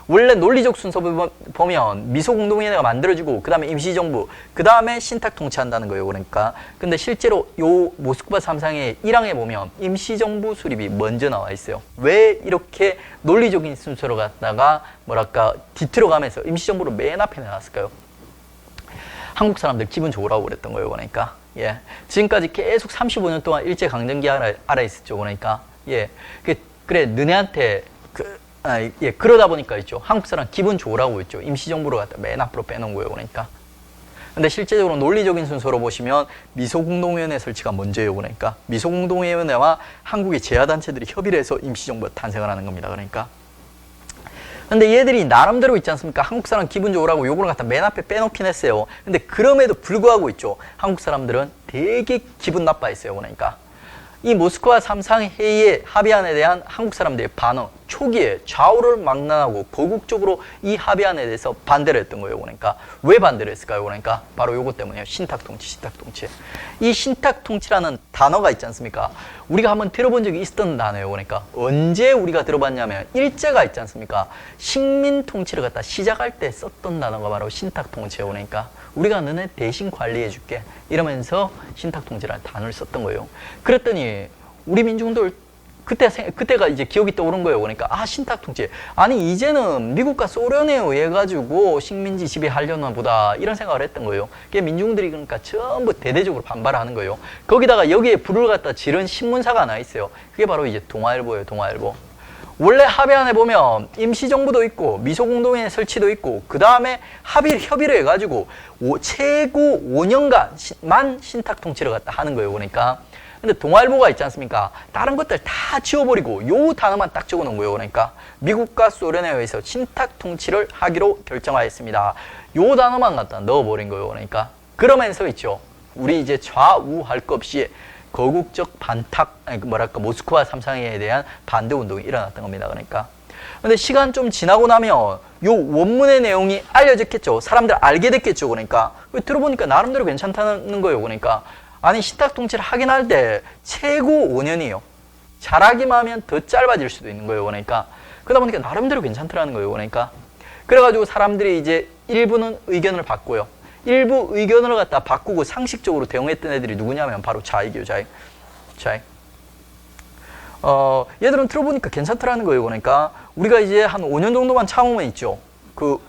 원래 논리적 순서 보면 미소공동위원회가 만들어지고 그 다음에 임시정부, 그 다음에 신탁 통치한다는 거예요. 그러니까 근데 실제로 요 모스크바 3상의 1항에 보면 임시정부 수립이 먼저 나와 있어요. 왜 이렇게 논리적인 순서로 갖다가 뭐랄까 뒤틀어가면서 임시정부를 맨 앞에 내놨을까요? 한국 사람들 기분 좋으라고 그랬던 거예요. 그러니까 예, 지금까지 계속 35년 동안 일제강점기 알아 있었죠. 그러니까 예, 그래 너네한테 그러다 보니까 있죠. 한국 사람 기분 좋으라고 있죠. 임시정부로 갖다 맨 앞으로 빼놓은 거예요. 그러니까. 근데 실제적으로 논리적인 순서로 보시면 미소공동위원회 설치가 먼저예요. 그러니까 미소공동위원회와 한국의 제야단체들이 협의를 해서 임시정부가 탄생을 하는 겁니다. 그러니까. 근데 얘들이 나름대로 있지 않습니까? 한국 사람 기분 좋으라고 요거를 갖다 맨 앞에 빼놓긴 했어요. 근데 그럼에도 불구하고 있죠. 한국 사람들은 되게 기분 나빠했어요. 그러니까. 이 모스크바 3상 회의의 합의안에 대한 한국 사람들의 반응 초기에 좌우를 망라하고 거국적으로 이 합의안에 대해서 반대를 했던 거예요. 그러니까 왜 반대를 했을까요? 그러니까 바로 요것 때문에요. 신탁통치, 신탁통치. 이 신탁통치라는 단어가 있지 않습니까? 우리가 한번 들어본 적이 있었던 단어예요. 그러니까 언제 우리가 들어봤냐면 일제가 있지 않습니까? 식민통치를 갖다 시작할 때 썼던 단어가 바로 신탁통치예요. 그러니까 우리가 너네 대신 관리해 줄게 이러면서 신탁통치라는 단어를 썼던 거예요. 그랬더니 우리 민중들 그때가 이제 기억이 떠오른 거예요. 그러니까 신탁통치, 아니 이제는 미국과 소련에 의해 가지고 식민지 지배하려나 보다 이런 생각을 했던 거예요. 그게 민중들이 그러니까 전부 대대적으로 반발하는 거예요. 거기다가 여기에 불을 갖다 지른 신문사가 하나 있어요. 그게 바로 이제 동아일보예요. 동아일보. 원래 합의안에 보면 임시정부도 있고 미소공동회 설치도 있고 그 다음에 협의를 해가지고 최고 5년간만 신탁통치를 갖다 하는 거예요. 그러니까 근데 동아일보가 있지 않습니까? 다른 것들 다 지워버리고 요 단어만 딱 적어놓은 거예요. 그러니까 미국과 소련에 의해서 신탁통치를 하기로 결정하였습니다. 요 단어만 갖다 넣어버린 거예요. 그러니까 그러면서 있죠. 우리 이제 좌우할 것 없이 거국적 모스크바 삼상회에 대한 반대 운동이 일어났던 겁니다. 그러니까. 근데 시간 좀 지나고 나면 요 원문의 내용이 알려졌겠죠. 사람들 알게 됐겠죠. 그러니까 들어보니까 나름대로 괜찮다는 거예요. 그러니까 아니 신탁통치를 하긴 할 때 최고 5년이에요. 잘하기만 하면 더 짧아질 수도 있는 거예요. 그러니까 그러다 보니까 나름대로 괜찮더라는 거예요. 그러니까 그래가지고 사람들이 이제 일부는 의견을 바꿔요. 일부 의견을 갖다 바꾸고 상식적으로 대응했던 애들이 누구냐면 바로 좌익이에요. 좌익. 얘들은 들어보니까 괜찮더라는 거예요. 그러니까 우리가 이제 한 5년 정도만 참으면 있죠.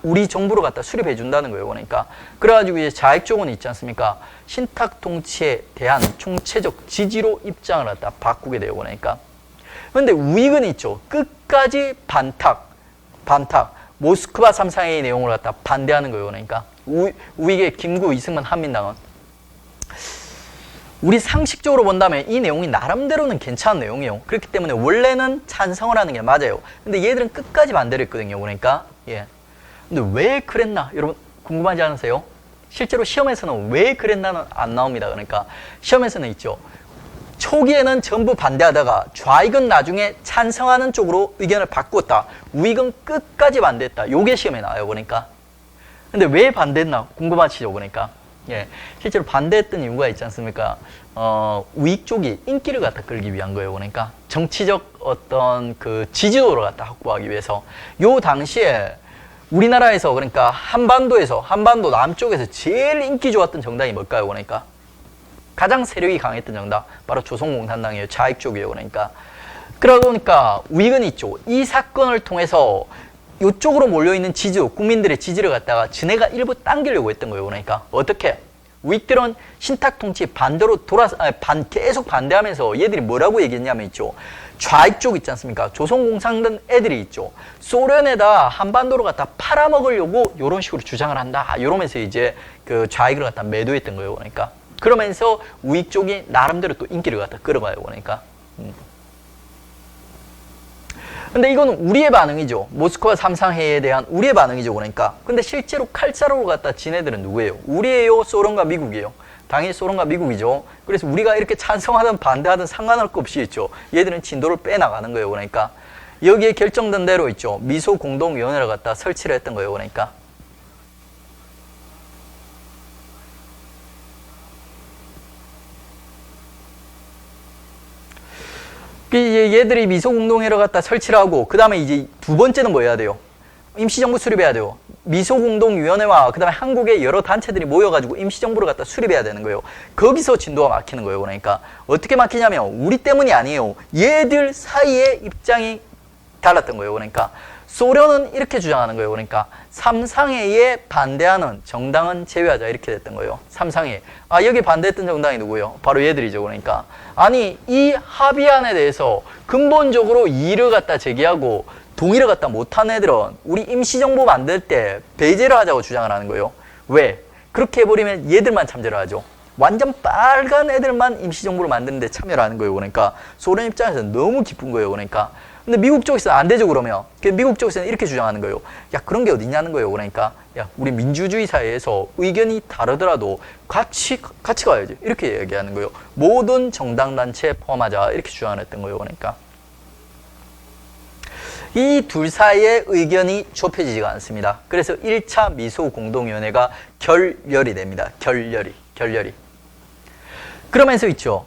우리 정부를 갖다 수립해 준다는 거예요. 그러니까 그래가지고 이제 좌익 쪽은 있지 않습니까? 신탁통치에 대한 총체적 지지로 입장을 갖다 바꾸게 돼요. 그러니까 그런데 우익은 있죠. 끝까지 반탁 모스크바 삼상회의 내용을 갖다 반대하는 거예요. 그러니까 우익의 김구, 이승만, 한민당은 우리 상식적으로 본다면 이 내용이 나름대로는 괜찮은 내용이에요. 그렇기 때문에 원래는 찬성을 하는 게 맞아요. 근데 얘들은 끝까지 반대를 했거든요. 그러니까 근데 왜 그랬나? 여러분 궁금하지 않으세요? 실제로 시험에서는 왜 그랬나는 안 나옵니다. 그러니까 시험에서는 있죠. 초기에는 전부 반대하다가 좌익은 나중에 찬성하는 쪽으로 의견을 바꿨다. 우익은 끝까지 반대했다. 요게 시험에 나와요. 그러니까. 근데 왜 반대했나 궁금하시죠? 그러니까. 실제로 반대했던 이유가 있지 않습니까? 우익 쪽이 인기를 갖다 끌기 위한 거예요. 그러니까 정치적 어떤 그 지지도를 갖다 확보하기 위해서 요 당시에 우리나라에서 그러니까 한반도 남쪽에서 제일 인기 좋았던 정당이 뭘까요? 그러니까 가장 세력이 강했던 정당 바로 조선공산당이에요. 좌익 쪽이에요. 그러니까 그러다 보니까 우익은 있죠. 이 사건을 통해서 이쪽으로 몰려있는 지지도, 국민들의 지지를 갖다가 지네가 일부 당기려고 했던 거예요. 그러니까 어떻게? 우익들은 신탁통치 반대로 계속 반대하면서 얘들이 뭐라고 얘기했냐면 있죠. 좌익 쪽 있지 않습니까? 조선공산당 애들이 있죠. 소련에다 한반도를 갖다 팔아먹으려고 이런 식으로 주장을 한다. 이러면서 이제 그 좌익을 갖다 매도했던 거예요. 그러니까 그러면서 우익 쪽이 나름대로 또 인기를 갖다 끌어가요. 그러니까. 근데 이거는 우리의 반응이죠. 모스크바 삼상회의에 대한 우리의 반응이죠. 그러니까. 근데 실제로 칼자루를 갖다 지네들은 누구예요? 우리예요? 소련과 미국이에요? 당연히 소련과 미국이죠. 그래서 우리가 이렇게 찬성하든 반대하든 상관할 것 없이 있죠. 얘들은 진도를 빼나가는 거예요. 그러니까. 여기에 결정된 대로 있죠. 미소공동위원회를 갖다 설치를 했던 거예요. 그러니까. 얘들이 미소공동회를 갖다 설치를 하고 그 다음에 이제 두 번째는 뭐 해야 돼요? 임시정부 수립해야 돼요. 미소공동위원회와 그 다음에 한국의 여러 단체들이 모여가지고 임시정부를 갖다 수립해야 되는 거예요. 거기서 진도가 막히는 거예요. 그러니까 어떻게 막히냐면 우리 때문이 아니에요. 얘들 사이에 입장이 달랐던 거예요. 그러니까 소련은 이렇게 주장하는 거예요. 그러니까 삼상회의에 반대하는 정당은 제외하자 이렇게 됐던 거예요. 삼상회의. 여기 반대했던 정당이 누구예요? 바로 얘들이죠. 그러니까 아니 이 합의안에 대해서 근본적으로 이의를 갖다 제기하고 동의를 갖다 못한 애들은 우리 임시정부 만들 때 배제를 하자고 주장을 하는 거예요. 왜? 그렇게 해버리면 얘들만 참여를 하죠. 완전 빨간 애들만 임시정부를 만드는데 참여를 하는 거예요. 그러니까 소련 입장에서는 너무 기쁜 거예요. 그러니까 근데 미국 쪽에서는 안 되죠. 그러면 미국 쪽에서는 이렇게 주장하는 거예요. 야 그런 게 어디냐는 거예요. 그러니까 야 우리 민주주의 사회에서 의견이 다르더라도 같이 가야지 이렇게 얘기하는 거예요. 모든 정당 단체에 포함하자 이렇게 주장을 했던 거예요. 그러니까 이 둘 사이의 의견이 좁혀지지가 않습니다. 그래서 1차 미소공동위원회가 결렬이 됩니다. 결렬이. 그러면서 있죠.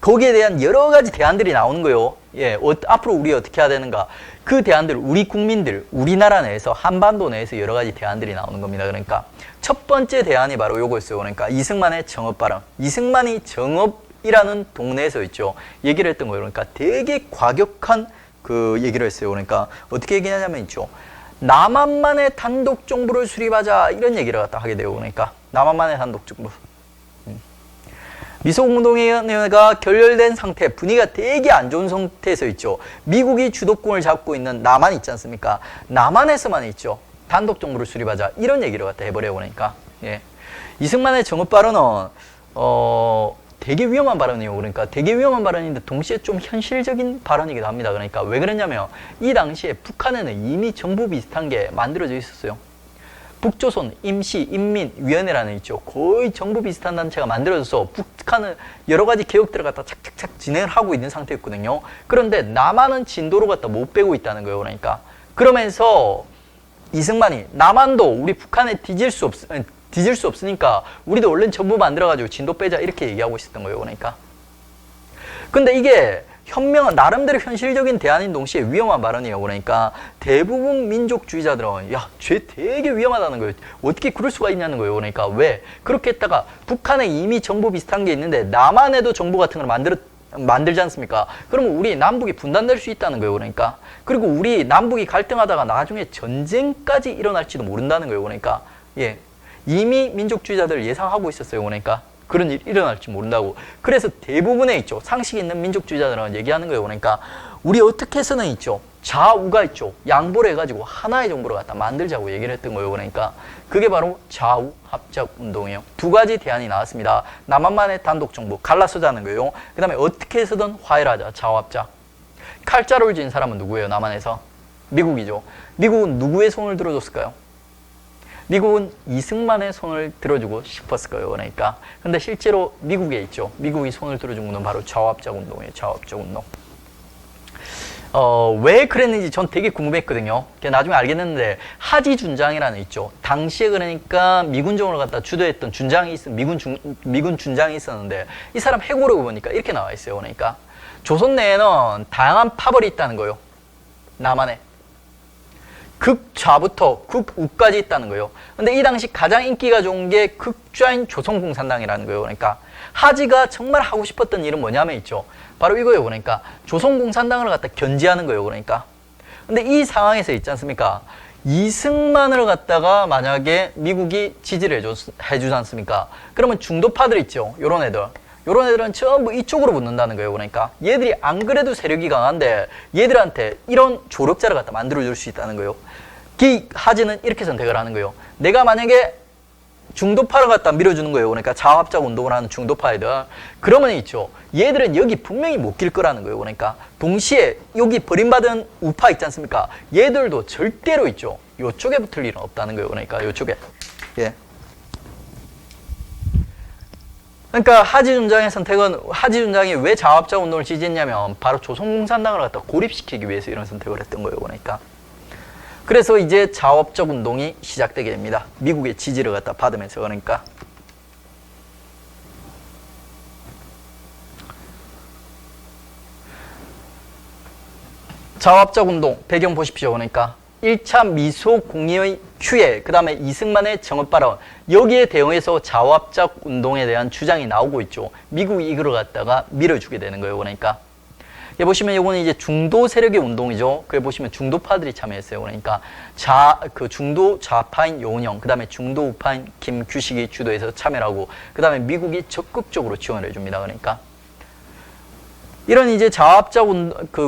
거기에 대한 여러 가지 대안들이 나오는 거예요. 예, 앞으로 우리 어떻게 해야 되는가. 그 대안들, 우리 국민들, 우리나라 내에서, 한반도 내에서 여러 가지 대안들이 나오는 겁니다. 그러니까 첫 번째 대안이 바로 요거였어요. 그러니까 이승만의 정업 발언. 이승만이 정업이라는 동네에서 있죠. 얘기를 했던 거예요. 그러니까 되게 과격한 그 얘기를 했어요. 그러니까 어떻게 얘기하냐면 있죠. 남한만의 단독 정부를 수립하자 이런 얘기를 갖다 하게 돼요. 그러니까 남한만의 단독 정부. 미소공동위원회가 결렬된 상태, 분위기가 되게 안 좋은 상태에서 있죠. 미국이 주도권을 잡고 있는 남한 있지 않습니까? 남한에서만 있죠. 단독 정부를 수립하자 이런 얘기를 갖다 해버려 보니까. 예. 이승만의 정업 발언은 되게 위험한 발언이에요. 그러니까 되게 위험한 발언인데 동시에 좀 현실적인 발언이기도 합니다. 그러니까 왜 그랬냐면 이 당시에 북한에는 이미 정부 비슷한 게 만들어져 있었어요. 북조선 임시인민위원회라는 있죠. 거의 정부 비슷한 단체가 만들어져서 북한은 여러 가지 개혁들을 갖다 착착착 진행을 하고 있는 상태였거든요. 그런데 남한은 진도를 갖다 못 빼고 있다는 거예요. 그러니까 그러면서 이승만이 남한도 우리 북한에 뒤질 수 없으니까 우리도 얼른 정부 만들어가지고 진도 빼자 이렇게 얘기하고 있었던 거예요. 그러니까 근데 이게 현명한 나름대로 현실적인 대안인 동시에 위험한 발언이에요. 그러니까 대부분 민족주의자들은 야, 쟤 되게 위험하다는 거예요. 어떻게 그럴 수가 있냐는 거예요. 그러니까 왜? 그렇게 했다가 북한에 이미 정부 비슷한 게 있는데 남한에도 정부 같은 걸 만들지 않습니까? 그러면 우리 남북이 분단될 수 있다는 거예요. 그러니까 그리고 우리 남북이 갈등하다가 나중에 전쟁까지 일어날지도 모른다는 거예요. 그러니까 예, 이미 민족주의자들 예상하고 있었어요. 그러니까 그런 일이 일어날지 모른다고. 그래서 대부분에 있죠. 상식 있는 민족주의자들은 얘기하는 거예요. 그러니까 우리 어떻게 해서는 있죠. 좌우가 있죠. 양보를 해가지고 하나의 정부를 갖다 만들자고 얘기를 했던 거예요. 그러니까 그게 바로 좌우 합작 운동이에요. 두 가지 대안이 나왔습니다. 남한만의 단독 정부 갈라서자는 거예요. 그 다음에 어떻게 해서든 화해를 하자. 좌우 합작. 칼자루를 쥔 사람은 누구예요? 남한에서? 미국이죠. 미국은 누구의 손을 들어줬을까요? 미국은 이승만의 손을 들어주고 싶었을 거예요. 그러니까. 근데 실제로 미국에 있죠. 미국이 손을 들어준 건 바로 좌우합작 운동이에요. 좌우합작 운동. 왜 그랬는지 전 되게 궁금했거든요. 나중에 알겠는데 하지 준장이라는 있죠. 당시에 그러니까 미군정을 갖다 주도했던 미군 준장이 있었는데 이 사람 해고록을 보니까 이렇게 나와 있어요. 그러니까 조선 내에는 다양한 파벌이 있다는 거예요. 남한에. 극좌부터 극우까지 있다는 거예요. 근데 이 당시 가장 인기가 좋은 게 극좌인 조선공산당이라는 거예요. 그러니까 하지가 정말 하고 싶었던 일은 뭐냐면 있죠. 바로 이거예요. 그러니까 조선공산당을 갖다 견제하는 거예요. 그러니까. 근데 이 상황에서 있지 않습니까? 이승만을 갖다가 만약에 미국이 지지를 해주지 않습니까? 그러면 중도파들 있죠. 요런 애들은 전부 이쪽으로 붙는다는 거예요. 그러니까 얘들이 안 그래도 세력이 강한데 얘들한테 이런 조력자를 갖다 만들어줄 수 있다는 거예요. 하지는 이렇게 선택을 하는 거예요. 내가 만약에 중도파를 갖다 밀어주는 거예요. 그러니까 좌합작 운동을 하는 중도파 애들. 그러면 있죠. 얘들은 여기 분명히 못 낄 거라는 거예요. 그러니까 동시에 여기 버림받은 우파 있지 않습니까? 얘들도 절대로 있죠. 요쪽에 붙을 일은 없다는 거예요. 그러니까 요쪽에. 예. 그러니까 하지준장의 선택은 하지준장이 왜 좌합작 운동을 지지했냐면 바로 조선공산당을 갖다 고립시키기 위해서 이런 선택을 했던 거예요. 그러니까 그래서 이제 좌합작 운동이 시작되게 됩니다. 미국의 지지를 갖다 받으면서. 그러니까 좌합작 운동 배경 보십시오. 그러니까 1차 미소공의회 휴회, 그 다음에 이승만의 정업 발언, 여기에 대응해서 좌합작 운동에 대한 주장이 나오고 있죠. 미국이 이걸 갖다가 밀어주게 되는 거예요. 그러니까 여기 보시면 이거는 이제 중도 세력의 운동이죠. 그래 보시면 중도파들이 참여했어요. 그러니까 중도 좌파인 요은영, 그 다음에 중도 우파인 김규식이 주도해서 참여를 하고, 그 다음에 미국이 적극적으로 지원을 해줍니다. 그러니까 이런 이제 좌합작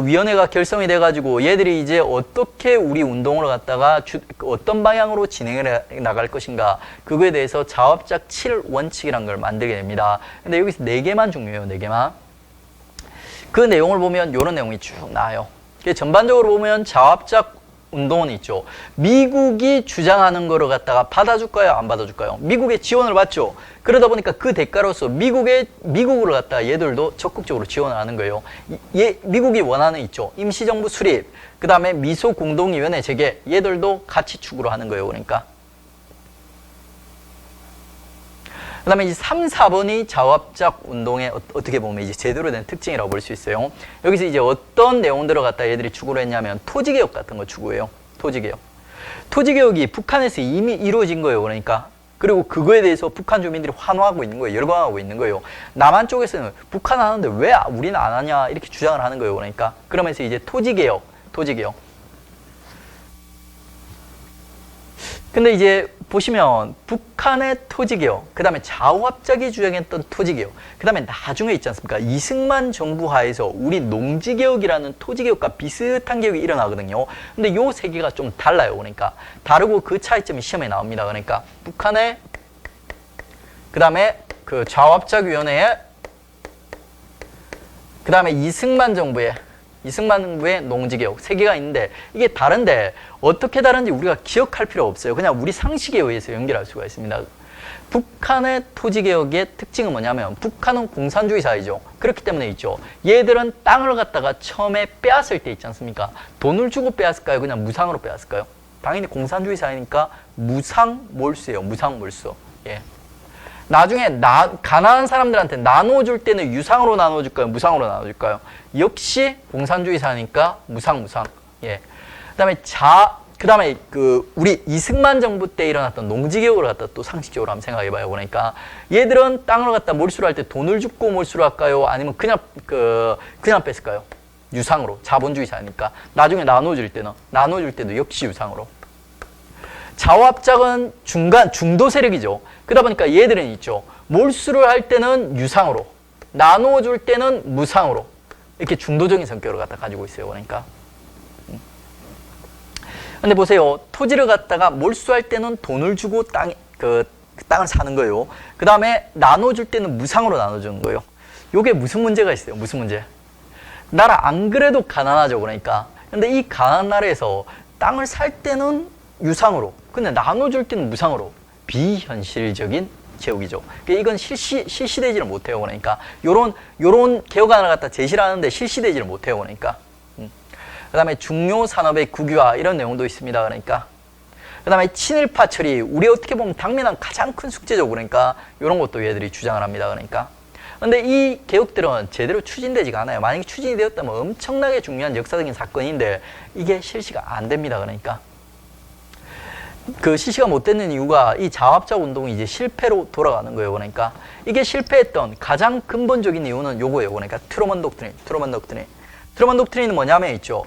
위원회가 결성이 돼가지고 얘들이 이제 어떻게 우리 운동을 갖다가 어떤 방향으로 진행을 나갈 것인가, 그거에 대해서 좌합작 7원칙이라는 걸 만들게 됩니다. 근데 여기서 4개만 중요해요. 4개만. 그 내용을 보면 이런 내용이 쭉 나와요. 전반적으로 보면 좌합작 운동은 있죠. 미국이 주장하는 거를 갖다가 받아줄까요? 안 받아줄까요? 미국의 지원을 받죠. 그러다 보니까 그 대가로서 미국을 갖다가 얘들도 적극적으로 지원을 하는 거예요. 미국이 원하는 있죠. 임시정부 수립, 그 다음에 미소공동위원회 재개, 얘들도 같이 추구를 하는 거예요. 그러니까. 그 다음에 이제 3, 4번이 자화합작 운동의 어떻게 보면 이제 제대로 된 특징이라고 볼 수 있어요. 여기서 이제 어떤 내용들을 갖다 얘들이 추구를 했냐면 토지개혁 같은 거 추구해요. 토지개혁. 토지개혁이 북한에서 이미 이루어진 거예요. 그러니까. 그리고 그거에 대해서 북한 주민들이 환호하고 있는 거예요. 열광하고 있는 거예요. 남한 쪽에서는 북한 하는데 왜 우리는 안 하냐 이렇게 주장을 하는 거예요. 그러니까. 그러면서 이제 토지개혁. 근데 이제 보시면 북한의 토지개혁, 그 다음에 자화합작이 주장했던 토지개혁, 그 다음에 나중에 있지 않습니까? 이승만 정부 하에서 우리 농지개혁이라는 토지개혁과 비슷한 개혁이 일어나거든요. 근데 요 세 개가 좀 달라요. 그러니까 다르고 그 차이점이 시험에 나옵니다. 그러니까 북한의 그 다음에 그 자화합작위원회의 그 다음에 이승만 정부의 농지개혁 세 개가 있는데 이게 다른데 어떻게 다른지 우리가 기억할 필요 없어요. 그냥 우리 상식에 의해서 연결할 수가 있습니다. 북한의 토지개혁의 특징은 뭐냐면 북한은 공산주의 사회죠. 그렇기 때문에 있죠. 얘들은 땅을 갖다가 처음에 빼앗을 때 있지 않습니까? 돈을 주고 빼앗을까요? 그냥 무상으로 빼앗을까요? 당연히 공산주의 사회니까 무상몰수예요. 무상몰수. 예. 나중에 가난한 사람들한테 나눠줄 때는 유상으로 나눠줄까요? 무상으로 나눠줄까요? 역시 공산주의 사니까 무상. 예. 그다음에 우리 이승만 정부 때 일어났던 농지개혁을 갖다 또 상식적으로 한번 생각해봐요. 그러니까 얘들은 땅을 갖다 몰수를 할 때 돈을 주고 몰수를 할까요? 아니면 그냥 뺐을까요? 유상으로. 자본주의 사니까. 나중에 나눠줄 때도 역시 유상으로. 자화합작은 중도 세력이죠. 그러다 보니까 얘들은 있죠. 몰수를 할 때는 유상으로, 나누어줄 때는 무상으로 이렇게 중도적인 성격을 갖다 가지고 있어요. 그러니까. 근데 보세요. 토지를 갖다가 몰수할 때는 돈을 주고 땅을 사는 거예요. 그 다음에 나눠줄 때는 무상으로 나눠주는 거예요. 요게 무슨 문제가 있어요? 무슨 문제? 나라 안 그래도 가난하죠. 그러니까. 근데 이 가난한 나라에서 땅을 살 때는 유상으로, 근데 나눠줄 때는 무상으로. 비현실적인 개혁이죠. 이건 실시되지를 못해요. 그러니까 요런 개혁안을 갖다 제시를 하는데 실시되지를 못해요. 그러니까. 그 다음에 중요 산업의 국유화 이런 내용도 있습니다. 그러니까. 그 다음에 친일파 처리, 우리 어떻게 보면 당면한 가장 큰 숙제죠. 그러니까 이런 것도 얘들이 주장을 합니다. 그러니까. 근데 이 개혁들은 제대로 추진되지가 않아요. 만약에 추진이 되었다면 엄청나게 중요한 역사적인 사건인데 이게 실시가 안 됩니다. 그러니까. 실시가 못 되는 이유가 이 자화합작 운동이 이제 실패로 돌아가는 거예요. 그러니까 이게 실패했던 가장 근본적인 이유는 요거예요. 그러니까 트루먼 독트린은 뭐냐면 있죠.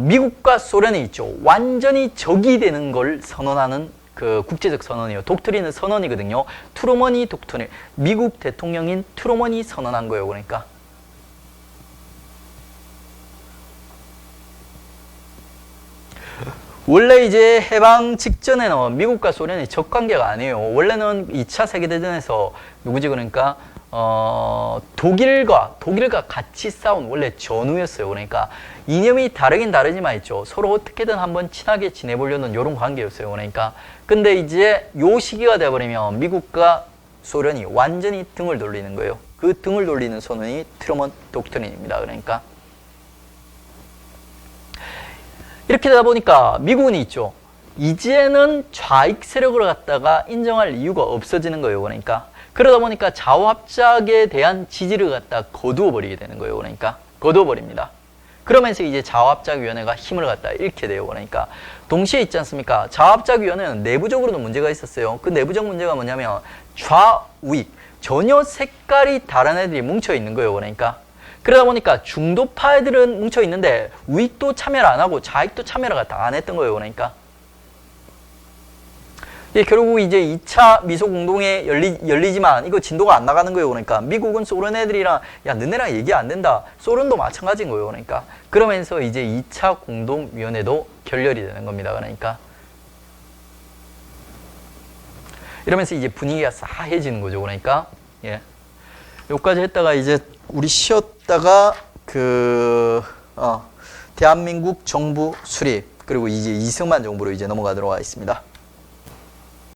미국과 소련이 있죠. 완전히 적이 되는 걸 선언하는 그 국제적 선언이에요. 독트린은 선언이거든요. 트루먼이 독트린, 미국 대통령인 트루먼이 선언한 거예요. 그러니까. 원래 이제 해방 직전에는 미국과 소련이 적관계가 아니에요. 원래는 2차 세계대전에서 누구지 그러니까 독일과 같이 싸운 원래 전우였어요. 그러니까 이념이 다르긴 다르지만 있죠. 서로 어떻게든 한번 친하게 지내보려는 이런 관계였어요. 그러니까 근데 이제 요 시기가 돼버리면 미국과 소련이 완전히 등을 돌리는 거예요. 그 등을 돌리는 선언이 트루먼 독트린입니다. 그러니까 이렇게 되다 보니까 미국은 있죠. 이제는 좌익 세력을 갖다가 인정할 이유가 없어지는 거예요. 그러니까 그러다 보니까 자화합작에 대한 지지를 갖다 거두어 버리게 되는 거예요. 그러니까 거두어 버립니다. 그러면서 이제 자화합작위원회가 힘을 갖다 잃게 돼요. 그러니까 동시에 있지 않습니까? 자화합작위원회는 내부적으로도 문제가 있었어요. 그 내부적 문제가 뭐냐면 좌우익, 전혀 색깔이 다른 애들이 뭉쳐 있는 거예요. 그러니까 그러다 보니까 중도파 애들은 뭉쳐 있는데 우익도 참여를 안 하고 좌익도 참여를 갖다 안 했던 거예요. 그러니까 결국 이제 2차 미소공동회 열리지만 이거 진도가 안 나가는 거예요. 그러니까 미국은 소련 애들이랑 야 너네랑 얘기 안 된다. 소련도 마찬가지인 거예요. 그러니까 그러면서 이제 2차 공동위원회도 결렬이 되는 겁니다. 그러니까 이러면서 이제 분위기가 싸해지는 거죠. 그러니까 여기까지 했다가 이제 우리 쉬었다가 대한민국 정부 수립 그리고 이제 이승만 정부로 이제 넘어가도록 하겠습니다.